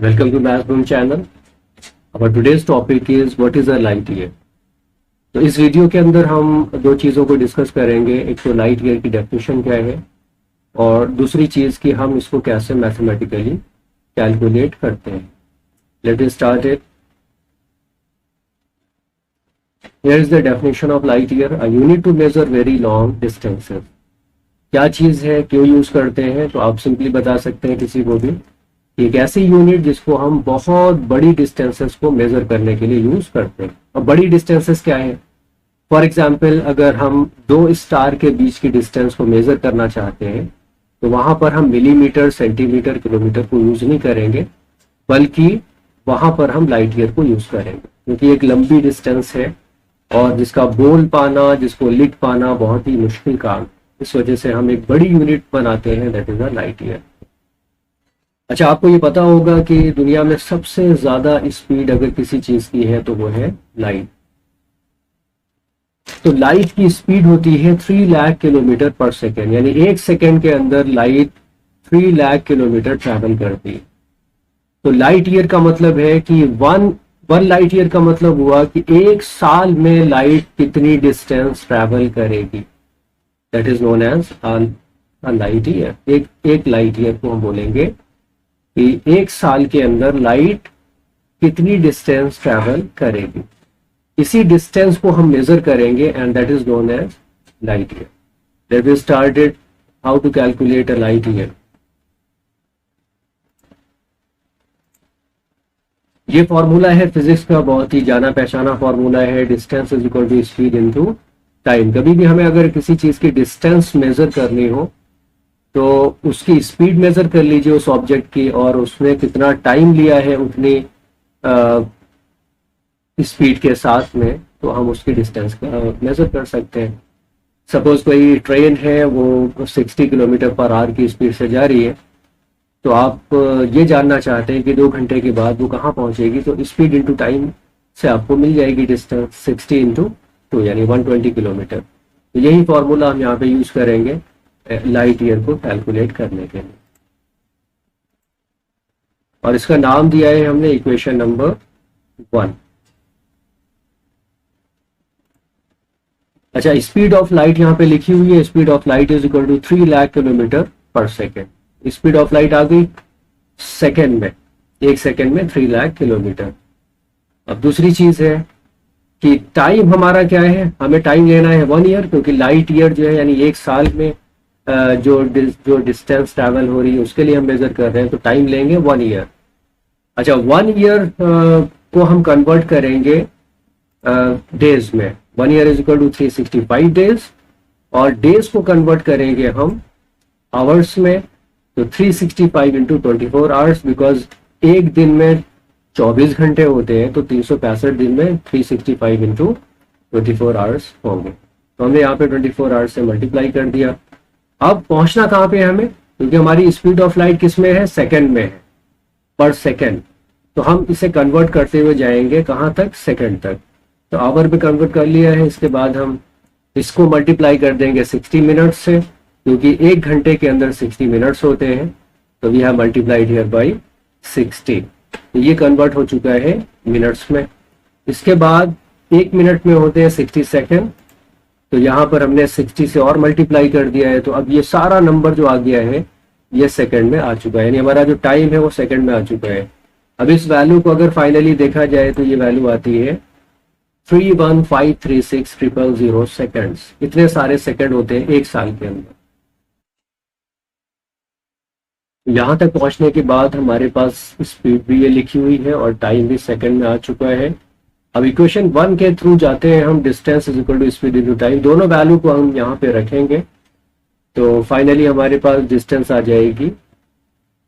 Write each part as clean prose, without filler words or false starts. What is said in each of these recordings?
Welcome to MathBoom channel. Our today's topic is what is a light year. तो इस video के अंदर हम दो चीज़ों को डिस्कस करेंगे। एक तो लाइट ईयर की डेफिनेशन क्या है और दूसरी चीज़ कि हम इसको कैसे मैथमेटिकली कैलकुलेट करते हैं। Late us start it. Here is the definition of light year, a unit to measure very long distances. क्या चीज़ है, क्यों यूज़ करते हैं, तो आप सिंपली बता सकते हैं किसी को भी। एक ऐसी यूनिट जिसको हम बहुत बड़ी डिस्टेंसेस को मेजर करने के लिए यूज करते हैं। अब बड़ी डिस्टेंसेस क्या है? फॉर एग्जांपल अगर हम दो स्टार के बीच की डिस्टेंस को मेजर करना चाहते हैं तो वहां पर हम मिलीमीटर, सेंटीमीटर, किलोमीटर को यूज नहीं करेंगे, बल्कि वहां पर हम लाइट ईयर को यूज करेंगे, क्योंकि एक लंबी डिस्टेंस है और जिसका बोल पाना, जिसको लिख पाना बहुत ही मुश्किल काम। इस वजह से हम एक बड़ी यूनिट बनाते हैं, that is a light year. अच्छा, आपको ये पता होगा कि दुनिया में सबसे ज्यादा स्पीड अगर किसी चीज की है तो वो है लाइट। तो लाइट की स्पीड होती है 3 लाख किलोमीटर पर सेकेंड, यानी एक सेकेंड के अंदर लाइट 3 लाख किलोमीटर ट्रैवल करती है। तो लाइट ईयर का मतलब है कि वन लाइट ईयर का मतलब हुआ कि एक साल में लाइट कितनी डिस्टेंस ट्रैवल करेगी, that is known as a light year. एक लाइट ईयर को हम बोलेंगे कि एक साल के अंदर लाइट कितनी डिस्टेंस ट्रैवल करेगी। इसी डिस्टेंस को हम मेजर करेंगे and that is known as light year. Let us start it, how to calculate a light year. ये फॉर्मूला है फिजिक्स का, बहुत ही जाना पहचाना फॉर्मूला है, distance is equal to speed into time. कभी भी हमें अगर किसी चीज की डिस्टेंस मेजर करनी हो तो उसकी स्पीड मेजर कर लीजिए उस ऑब्जेक्ट की, और उसने कितना टाइम लिया है उतनी स्पीड के साथ में, तो हम उसकी डिस्टेंस का मेजर कर सकते हैं। सपोज कोई ट्रेन है, वो 60 किलोमीटर पर आवर की स्पीड से जा रही है, तो आप ये जानना चाहते हैं कि 2 घंटे के बाद वो कहाँ पहुंचेगी, तो स्पीड इंटू टाइम से आपको मिल जाएगी डिस्टेंस 60 इंटू 2 यानी 120 किलोमीटर। तो यही फॉर्मूला हम यहाँ पे यूज करेंगे लाइट ईयर को कैलकुलेट करने के लिए, और इसका नाम दिया है हमने इक्वेशन नंबर 1। अच्छा, स्पीड ऑफ लाइट यहाँ पे लिखी हुई है, speed of light is equal to 3 lakh kilometre per second. Speed of light आ गई सेकेंड में, एक सेकेंड में 3 लाख किलोमीटर। अब दूसरी चीज है कि टाइम हमारा क्या है, हमें टाइम लेना है 1 ईयर, क्योंकि लाइट ईयर जो है यानी एक साल में जो डिस्टेंस ट्रैवल हो रही है उसके लिए हम मेजर कर रहे हैं, तो टाइम लेंगे 1 ईयर। अच्छा, 1 ईयर को हम कन्वर्ट करेंगे डेज में। 1 year is equal to 365 days, और डेज को कन्वर्ट करेंगे हम आवर्स में, तो 365 इंटू 24 आवर्स, बिकॉज एक दिन में 24 घंटे होते हैं, तो 365 दिन में 365 इंटू 24 आवर्स होंगे। तो हमने यहाँ पे 24 आवर्स से मल्टीप्लाई कर दिया। अब पहुंचना कहाँ पे है हमें, क्योंकि हमारी स्पीड ऑफ लाइट किस में है, सेकंड में है, पर सेकंड। तो हम इसे कन्वर्ट करते हुए जाएंगे कहाँ तक, सेकंड तक। तो आवर में कन्वर्ट कर लिया है, इसके बाद हम इसको मल्टीप्लाई कर देंगे 60 मिनट से, क्योंकि एक घंटे के अंदर 60 मिनट्स होते हैं, तो we have multiplied here by 60। तो ये कन्वर्ट हो चुका है मिनट्स में। इसके बाद एक मिनट में होते हैं 60 सेकेंड, तो यहाँ पर हमने 60 से और मल्टीप्लाई कर दिया है, तो अब ये सारा नंबर जो आ गया है ये सेकंड में आ चुका है, यानी हमारा जो टाइम है वो सेकंड में आ चुका है। अब इस वैल्यू को अगर फाइनली देखा जाए तो ये वैल्यू आती है 3153600 सेकेंड्स। इतने सारे सेकंड होते हैं एक साल के अंदर। यहाँ तक पहुंचने के बाद हमारे पास स्पीड भी ये लिखी हुई है और टाइम भी सेकंड में आ चुका है। अब इक्वेशन 1 के थ्रू जाते हैं हम, distance is equal to speed into time. दोनों वैल्यू को हम यहाँ पे रखेंगे, तो फाइनली हमारे पास डिस्टेंस आ जाएगी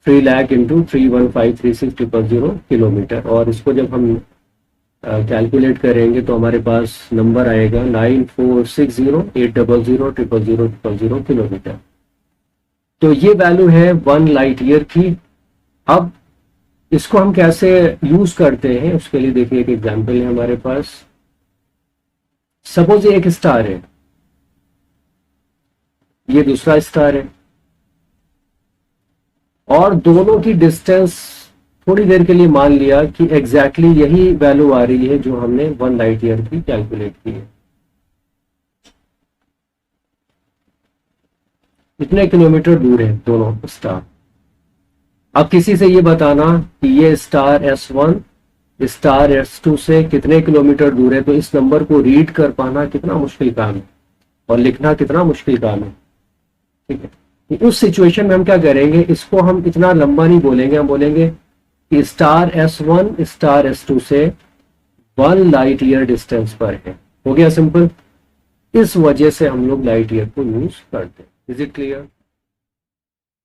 3 लाख इंटू 3153600 किलोमीटर, और इसको जब हम कैलकुलेट करेंगे तो हमारे पास नंबर आएगा 946080000000 किलोमीटर। तो ये वैल्यू है 1 लाइट ईयर की। अब इसको हम कैसे यूज करते हैं उसके लिए देखिए एक एग्जांपल है हमारे पास। सपोज एक स्टार है, ये दूसरा स्टार है, और दोनों की डिस्टेंस थोड़ी देर के लिए मान लिया कि एग्जैक्टली यही वैल्यू आ रही है जो हमने 1 लाइट ईयर की कैलकुलेट की है। कितने किलोमीटर दूर है दोनों स्टार। अब किसी से ये बताना कि ये स्टार S1 स्टार S2 से कितने किलोमीटर दूर है, तो इस नंबर को रीड कर पाना कितना मुश्किल काम है और लिखना कितना मुश्किल काम है। ठीक है, तो उस सिचुएशन में हम क्या करेंगे, इसको हम इतना लंबा नहीं बोलेंगे, हम बोलेंगे कि स्टार S1 स्टार S2 से 1 लाइट ईयर डिस्टेंस पर है। हो गया सिंपल। इस वजह से हम लोग लाइट ईयर को यूज करते हैं। Is it clear?